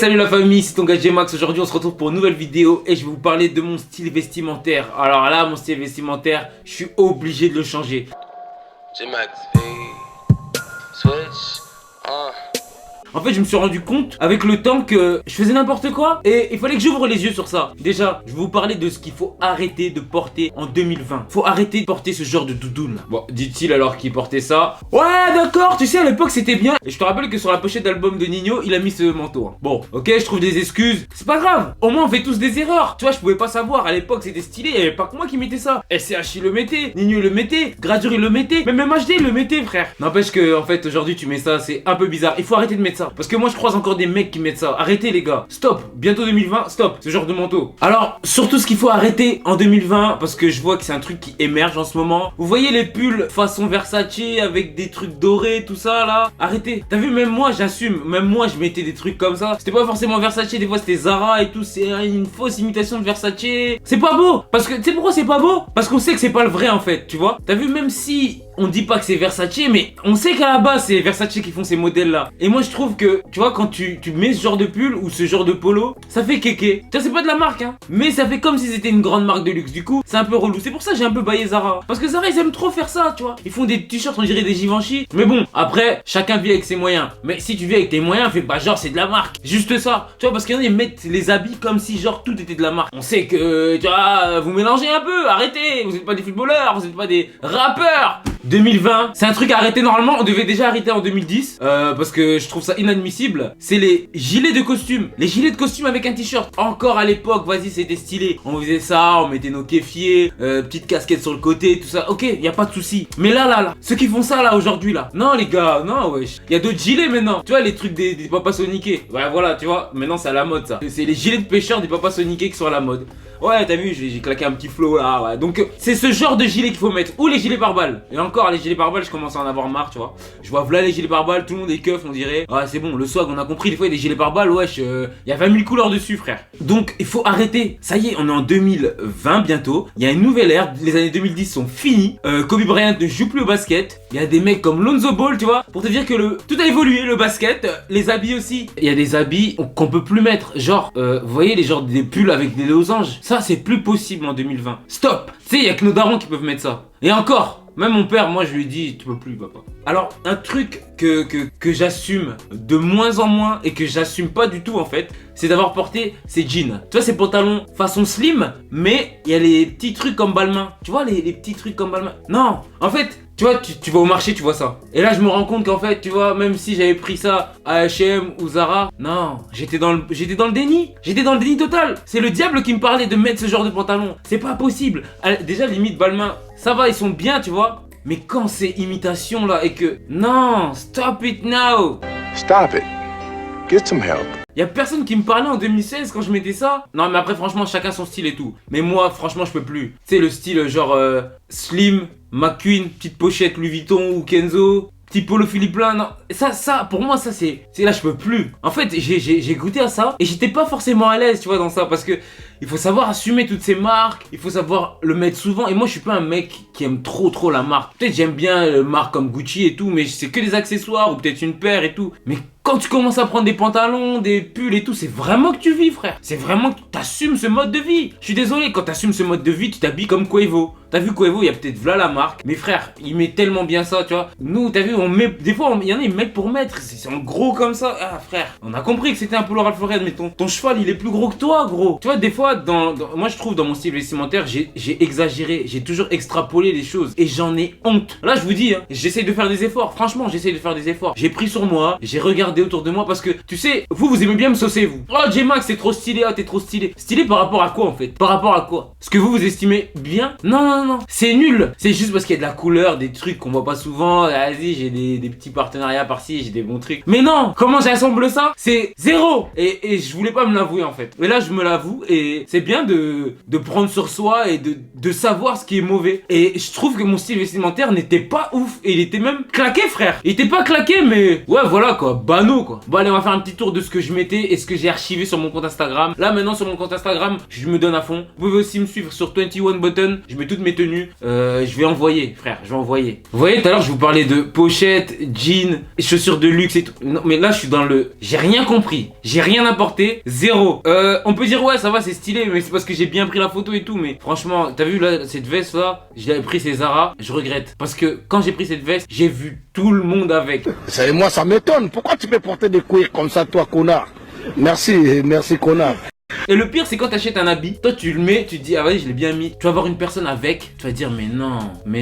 Salut la famille, c'est ton gars J-Max. Aujourd'hui on se retrouve pour une nouvelle vidéo et je vais vous parler de mon style vestimentaire. Alors là, mon style vestimentaire, je suis obligé de le changer. J-Max, switch, En fait, je me suis rendu compte avec le temps que je faisais n'importe quoi et il fallait que j'ouvre les yeux sur ça. Déjà, je vais vous parler de ce qu'il faut arrêter de porter en 2020. Faut arrêter de porter ce genre de doudoune là. Bon, dit-il alors qu'il portait ça. Ouais, d'accord, tu sais, à l'époque c'était bien. Et je te rappelle que sur la pochette d'album de Nino, il a mis ce manteau. Hein. Bon, ok, je trouve des excuses. C'est pas grave. Au moins, on fait tous des erreurs. Tu vois, je pouvais pas savoir. À l'époque, c'était stylé. Il y avait pas que moi qui mettais ça. SCH il le mettait. Nino il le mettait. Gradure il le mettait. Même MHD il le mettait, frère. N'empêche que, en fait, aujourd'hui, tu mets ça. C'est un peu bizarre. Il faut arrêter de mettre ça. Parce que moi, je croise encore des mecs qui mettent ça. Arrêtez, les gars. Stop. Bientôt 2020. Stop. Ce genre de manteau. Alors, surtout ce qu'il faut arrêter en 2020. Parce que je vois que c'est un truc qui émerge en ce moment. Vous voyez les pulls façon Versace avec des trucs dorés, tout ça là. Arrêtez. T'as vu, même moi, j'assume. Même moi, je mettais des trucs comme ça. C'était pas forcément Versace. Des fois, c'était Zara et tout. C'est une fausse imitation de Versace. C'est pas beau. Parce que, tu sais pourquoi c'est pas beau? Parce qu'on sait que c'est pas le vrai en fait. Tu vois? T'as vu, même si on dit pas que c'est Versace, mais on sait qu'à la base c'est Versace qui font ces modèles là. Et moi je trouve que, tu vois, quand tu mets ce genre de pull ou ce genre de polo, ça fait kéké. Tu vois, c'est pas de la marque hein, mais ça fait comme si c'était une grande marque de luxe. Du coup, c'est un peu relou. C'est pour ça que j'ai un peu baillé Zara. Parce que Zara ils aiment trop faire ça, tu vois. Ils font des t-shirts, on dirait des Givenchy. Mais bon, après, chacun vit avec ses moyens. Mais si tu vis avec tes moyens, fais pas genre c'est de la marque. Juste ça. Tu vois, parce qu'il y en a ils mettent les habits comme si genre tout était de la marque. On sait que, tu vois, vous mélangez un peu. Arrêtez. Vous êtes pas des footballeurs, vous êtes pas des rappeurs. 2020, c'est un truc à arrêter normalement, on devait déjà arrêter en 2010 parce que je trouve ça inadmissible. C'est les gilets de costume. Les gilets de costume avec un t-shirt. Encore à l'époque, vas-y, c'était stylé. On faisait ça, on mettait nos kéfiers, petite casquette sur le côté, tout ça. Ok, y a pas de souci. Mais là, ceux qui font ça là aujourd'hui là. Non les gars, non wesh. Y a d'autres gilets maintenant. Tu vois les trucs des papas soniqués. Ouais voilà, tu vois, maintenant c'est à la mode ça. C'est les gilets de pêcheurs des papas soniqués qui sont à la mode. Ouais, t'as vu, j'ai claqué un petit flow là, ouais. Donc, c'est ce genre de gilet qu'il faut mettre. Ou les gilets pare-balles. Et encore, les gilets pare-balles, je commence à en avoir marre, tu vois. Je vois voilà les gilets pare-balles, tout le monde est keuf, on dirait. Ouais, c'est bon, le swag, on a compris. Des fois, il y a des gilets pare-balles, wesh, y a 20 000 couleurs dessus, frère. Donc, il faut arrêter. Ça y est, on est en 2020 bientôt. Il y a une nouvelle ère. Les années 2010 sont finies. Kobe Bryant ne joue plus au basket. Il y a des mecs comme Lonzo Ball, tu vois. Pour te dire que tout a évolué, le basket, les habits aussi. Il y a des habits qu'on peut plus mettre. Genre, vous voyez, les genres des pulls avec des losanges. Ça, c'est plus possible en 2020. Stop. Tu sais, il y a que nos darons qui peuvent mettre ça. Et encore, même mon père, moi je lui ai dit, tu peux plus papa. Alors, un truc que j'assume de moins en moins et que j'assume pas du tout en fait, c'est d'avoir porté ces jeans. Tu vois, ces pantalons façon slim, mais il y a les petits trucs comme Balmain. Tu vois, les petits trucs comme Balmain. Non, en fait, tu vois, tu vas au marché, tu vois ça. Et là, je me rends compte qu'en fait, tu vois, même si j'avais pris ça à H&M ou Zara, non, j'étais dans le déni. J'étais dans le déni total. C'est le diable qui me parlait de mettre ce genre de pantalon. C'est pas possible. Déjà, limite, Balmain, ça va, ils sont bien, tu vois. Mais quand c'est imitation là et que... Non, stop it now. Stop it. Get some help. Y'a personne qui me parlait en 2016 quand je mettais ça. Non mais après franchement chacun son style et tout. Mais moi franchement je peux plus. Tu sais le style genre slim, McQueen, petite pochette Louis Vuitton ou Kenzo, petit polo Philippe Plein, non. Ça pour moi ça c'est là je peux plus. En fait j'ai goûté à ça et j'étais pas forcément à l'aise tu vois dans ça parce que il faut savoir assumer toutes ces marques, il faut savoir le mettre souvent et moi je suis pas un mec qui aime trop la marque. Peut-être j'aime bien les marques comme Gucci et tout mais c'est que des accessoires ou peut-être une paire et tout. Mais quand tu commences à prendre des pantalons, des pulls et tout, c'est vraiment que tu vis, frère. C'est vraiment que t'assumes ce mode de vie. Je suis désolé, quand t'assumes ce mode de vie, tu t'habilles comme Quavo. T'as vu Quavo, il y a peut-être voilà la marque. Mais frère, il met tellement bien ça, tu vois. Nous, t'as vu, on met. Des fois, il y en a, ils mettent pour mettre. C'est en gros comme ça. Ah, frère, on a compris que c'était un peu Ralph Lauren, mais ton cheval, il est plus gros que toi, gros. Tu vois, des fois, moi, je trouve dans mon style vestimentaire, j'ai exagéré. J'ai toujours extrapolé les choses. Et j'en ai honte. Là, je vous dis, hein, j'essaie de faire des efforts. Franchement, j'essaie de faire des efforts. J'ai pris sur moi, j'ai regardé autour de moi parce que tu sais, vous aimez bien me saucer vous. Oh J-Max c'est trop stylé, oh t'es trop stylé. Stylé par rapport à quoi en fait? Par rapport à quoi? Ce que vous estimez bien? Non, c'est nul. C'est juste parce qu'il y a de la couleur, des trucs qu'on voit pas souvent. Vas-y j'ai des petits partenariats par-ci, j'ai des bons trucs. Mais non, comment j'assemble ça? C'est zéro. Et je voulais pas me l'avouer en fait. Mais là je me l'avoue et c'est bien de prendre sur soi et de savoir ce qui est mauvais. Et je trouve que mon style vestimentaire n'était pas ouf. Et il était même claqué frère. Il était pas claqué mais ouais voilà quoi, banal. anneau quoi. Bon allez, on va faire un petit tour de ce que je mettais et ce que j'ai archivé sur mon compte Instagram. Là maintenant sur mon compte Instagram, je me donne à fond. Vous pouvez aussi me suivre sur 21 Button. Je mets toutes mes tenues. Je vais envoyer frère, je vais envoyer. Vous voyez tout à l'heure je vous parlais de pochettes, jeans, chaussures de luxe et tout. Non mais là je suis dans le... J'ai rien compris. J'ai rien apporté. Zéro. On peut dire ouais ça va c'est stylé mais c'est parce que j'ai bien pris la photo et tout. Mais franchement t'as vu là cette veste là, je l'avais pris c'est Zara. Je regrette. Parce que quand j'ai pris cette veste, j'ai vu tout le monde avec. Et moi ça m'étonne. Pourquoi tu peux porter des couilles comme ça toi connard? Merci connard. Et le pire c'est quand t'achètes un habit, toi tu le mets, tu te dis ah vas-y je l'ai bien mis. Tu vas voir une personne avec, tu vas dire mais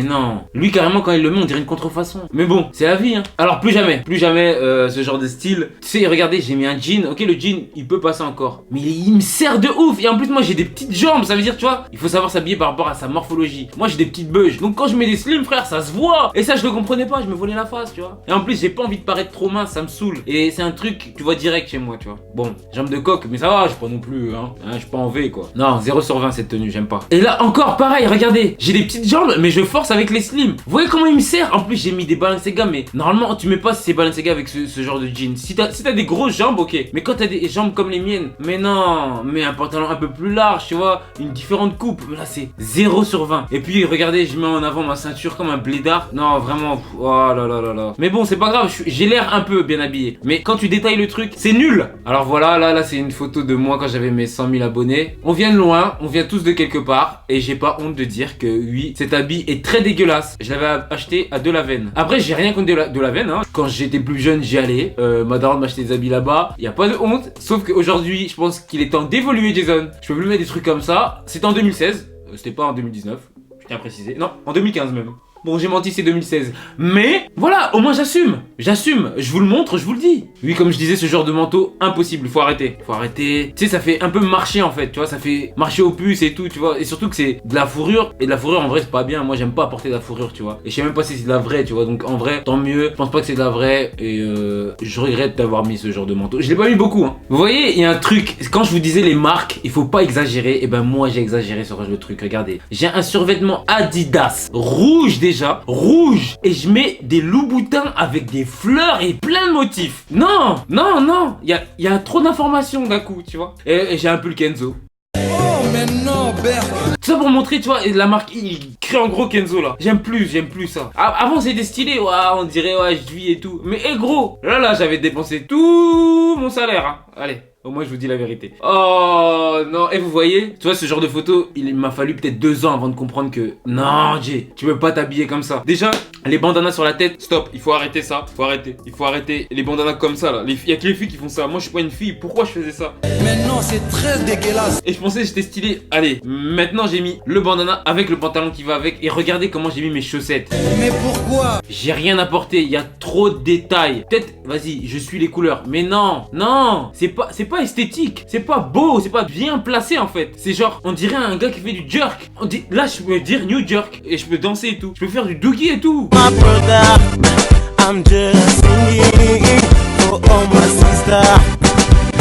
non. Lui carrément quand il le met on dirait une contrefaçon. Mais bon, c'est la vie hein. Alors plus jamais ce genre de style. Tu sais regardez j'ai mis un jean, ok le jean il peut passer encore. Mais il me sert de ouf. Et en plus moi j'ai des petites jambes, ça veut dire tu vois, il faut savoir s'habiller par rapport à sa morphologie. Moi j'ai des petites beuges. Donc quand je mets des slim frère ça se voit. Et ça je le comprenais pas, je me volais la face tu vois. Et en plus j'ai pas envie de paraître trop mince, ça me saoule. Et c'est un truc tu vois direct chez moi tu vois. Bon, jambes de coq mais ça va, je suis pas non plus hein, je suis pas en V quoi. Non 0 sur 20 cette tenue, j'aime pas. Et là encore pareil, regardez, j'ai des petites jambes mais je force avec les slims. Vous voyez comment il me sert. En plus j'ai mis des Balenciaga mais normalement tu mets pas ces Balenciaga avec ce genre de jean. Si t'as des grosses jambes ok, mais quand t'as des jambes comme les miennes, mais non, mais un pantalon un peu plus large tu vois, une différente coupe. Là c'est 0 sur 20. Et puis regardez je mets en avant ma ceinture comme un blédard. Non vraiment, oh là là là là. Mais bon c'est pas grave, j'ai l'air un peu bien habillé. Mais quand tu détailles le truc c'est nul. Alors voilà, là c'est une photo de moi quand j'avais mes 100 000 abonnés. On vient de loin, on vient tous de quelque part. Et j'ai pas honte de dire que oui, cet habit est très dégueulasse. Je l'avais acheté à Delaveine. Après j'ai rien contre Delaveine hein. Quand j'étais plus jeune j'y allais, ma daronne m'achetait des habits là-bas. Y a pas de honte. Sauf qu'aujourd'hui je pense qu'il est temps d'évoluer Jason. Je peux plus mettre des trucs comme ça. C'était en 2016, c'était pas en 2019. Je tiens à préciser. Non, en 2015 même. Bon, j'ai menti, c'est 2016. Mais, voilà, au moins j'assume. J'assume. Je vous le montre, je vous le dis. Oui, comme je disais, ce genre de manteau, impossible. Faut arrêter. Faut arrêter. Tu sais, ça fait un peu marcher en fait. Tu vois, ça fait marcher aux puces et tout, tu vois. Et surtout que c'est de la fourrure. Et de la fourrure, en vrai, c'est pas bien. Moi, j'aime pas porter de la fourrure, tu vois. Et je sais même pas si c'est de la vraie, tu vois. Donc, en vrai, tant mieux. Je pense pas que c'est de la vraie. Et je regrette d'avoir mis ce genre de manteau. Je l'ai pas mis beaucoup, hein. Vous voyez, il y a un truc. Quand je vous disais les marques, il faut pas exagérer. Et ben, moi, j'ai exagéré sur le truc. Regardez. J'ai un survêtement Adidas rouge déjà. Rouge. Et je mets des loups-boutins avec des fleurs et plein de motifs. Non. Il y a trop d'informations d'un coup, tu vois. Et j'ai un pull Kenzo. Oh mais non Bert. Tout ça pour montrer, tu vois, la marque, il crée en gros Kenzo là. J'aime plus ça. Avant c'était stylé, ouais, on dirait, ouais, je vis et tout. Mais gros, là, j'avais dépensé tout mon salaire, hein. Allez. Au moins je vous dis la vérité. Oh non, et vous voyez, tu vois ce genre de photo, il m'a fallu peut-être 2 ans avant de comprendre que non Jay, tu peux pas t'habiller comme ça. Déjà, les bandanas sur la tête, stop, il faut arrêter ça, il faut arrêter les bandanas comme ça là. Il y a que les filles qui font ça, moi je suis pas une fille, pourquoi je faisais ça? Mais non, c'est très dégueulasse. Et je pensais que j'étais stylé. Allez, maintenant j'ai mis le bandana avec le pantalon qui va avec. Et regardez comment j'ai mis mes chaussettes. Mais pourquoi? J'ai rien apporté, il y a trop de détails. Peut-être, vas-y, je suis les couleurs. Mais non, c'est pas esthétique. C'est pas beau, c'est pas bien placé en fait. C'est genre, on dirait un gars qui fait du jerk. Là, je peux dire new jerk. Et je peux danser et tout. Je peux faire du doogie et tout. My brother, I'm just singing for all my sisters.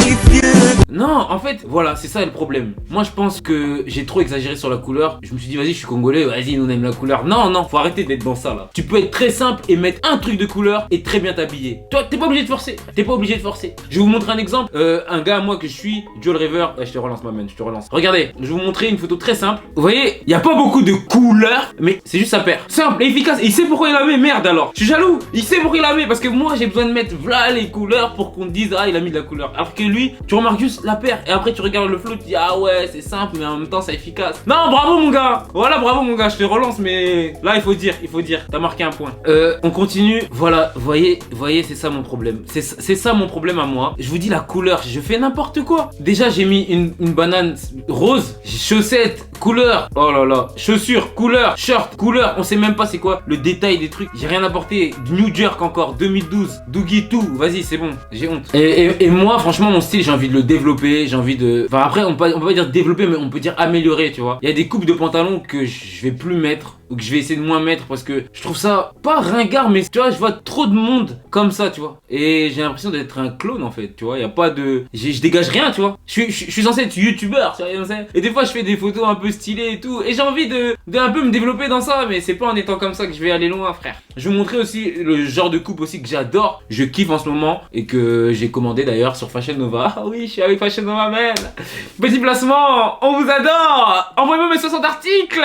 If you... Non, en fait, voilà, c'est ça le problème. Moi, je pense que j'ai trop exagéré sur la couleur. Je me suis dit, vas-y, je suis congolais, vas-y, nous on aime la couleur. Non, faut arrêter d'être dans ça là. Tu peux être très simple et mettre un truc de couleur et très bien t'habiller. Toi, t'es pas obligé de forcer. Je vais vous montrer un exemple. Un gars, moi, que je suis, Joel River. Je te relance, ma man, je te relance. Regardez, je vais vous montrer une photo très simple. Vous voyez, il y a pas beaucoup de couleurs, mais c'est juste sa paire. Simple et efficace. Et il sait pourquoi il la met, merde alors. Je suis jaloux. Il sait pourquoi il la met parce que moi, j'ai besoin de mettre voilà les couleurs pour qu'on dise, ah, il a mis de la couleur. Alors que lui, tu remarques juste la paire et après tu regardes le flow, tu dis ah ouais c'est simple mais en même temps c'est efficace. Non bravo mon gars. Voilà bravo mon gars, je te relance mais là il faut dire, t'as marqué un point. On continue, voilà, voyez c'est ça mon problème. C'est ça mon problème à moi. Je vous dis la couleur, je fais n'importe quoi. Déjà j'ai mis une banane rose, chaussettes, couleur, oh là là, chaussures, couleur, short, couleur, on sait même pas c'est quoi le détail des trucs. J'ai rien apporté, New Jerk encore, 2012, Doogie tout, vas-y c'est bon, j'ai honte. Et moi franchement mon style j'ai envie de le développer, j'ai envie de... Enfin après on peut pas dire développer mais on peut dire améliorer tu vois. Il y a des coupes de pantalons que je vais plus mettre ou que je vais essayer de moins mettre parce que je trouve ça pas ringard, mais tu vois, je vois trop de monde comme ça, tu vois. Et j'ai l'impression d'être un clone en fait, tu vois. Y a pas de. Je dégage rien, tu vois. Je suis censé être youtubeur, tu vois. Et des fois, je fais des photos un peu stylées et tout. Et j'ai envie de un peu me développer dans ça, mais c'est pas en étant comme ça que je vais aller loin, frère. Je vais vous montrer aussi le genre de coupe aussi que j'adore, je kiffe en ce moment et que j'ai commandé d'ailleurs sur Fashion Nova. Ah oui, je suis avec Fashion Nova, man. Petit placement, on vous adore. Envoyez-moi mes 60 articles.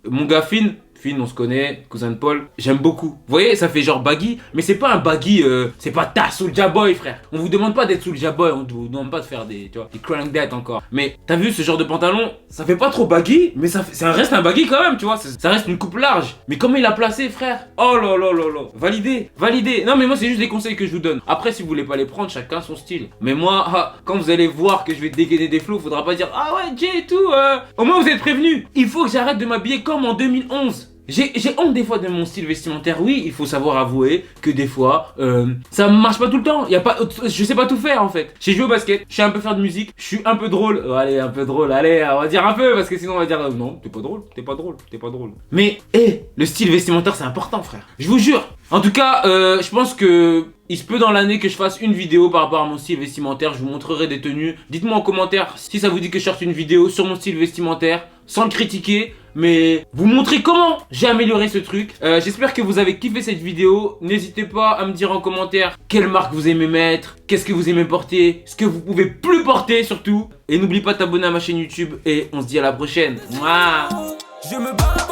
Mon gars Finn, on se connaît, cousin de Paul, j'aime beaucoup. Vous voyez, ça fait genre baggy, mais c'est pas un baggy, c'est pas ta Soulja Boy, frère. On vous demande pas d'être Soulja Boy, on vous demande pas de faire des, tu vois, des crank that encore. Mais t'as vu ce genre de pantalon, ça fait pas trop baggy, mais ça reste un baggy quand même, tu vois. Ça reste une coupe large. Mais comment il a placé, frère? Oh là là là là. Validé. Non mais moi c'est juste des conseils que je vous donne. Après si vous voulez pas les prendre, chacun son style. Mais moi, quand vous allez voir que je vais dégainer des flots, faudra pas dire ah ouais Jay et tout. Au moins vous êtes prévenus. Il faut que j'arrête de m'habiller comme en 2011. J'ai honte des fois de mon style vestimentaire. Oui, il faut savoir avouer que des fois, ça marche pas tout le temps. Je sais pas tout faire en fait. J'ai joué au basket, je sais un peu faire de musique, je suis un peu drôle. Allez, un peu drôle, allez, on va dire un peu parce que sinon on va dire non, t'es pas drôle. Mais, le style vestimentaire c'est important, frère. Je vous jure. En tout cas, je pense que il se peut dans l'année que je fasse une vidéo par rapport à mon style vestimentaire. Je vous montrerai des tenues. Dites-moi en commentaire si ça vous dit que je sorte une vidéo sur mon style vestimentaire sans le critiquer, mais vous montrer comment j'ai amélioré ce truc. J'espère que vous avez kiffé cette vidéo. N'hésitez pas à me dire en commentaire quelle marque vous aimez mettre, qu'est-ce que vous aimez porter, ce que vous pouvez plus porter surtout. Et n'oublie pas de t'abonner à ma chaîne YouTube et on se dit à la prochaine. Mouah. Je me bats.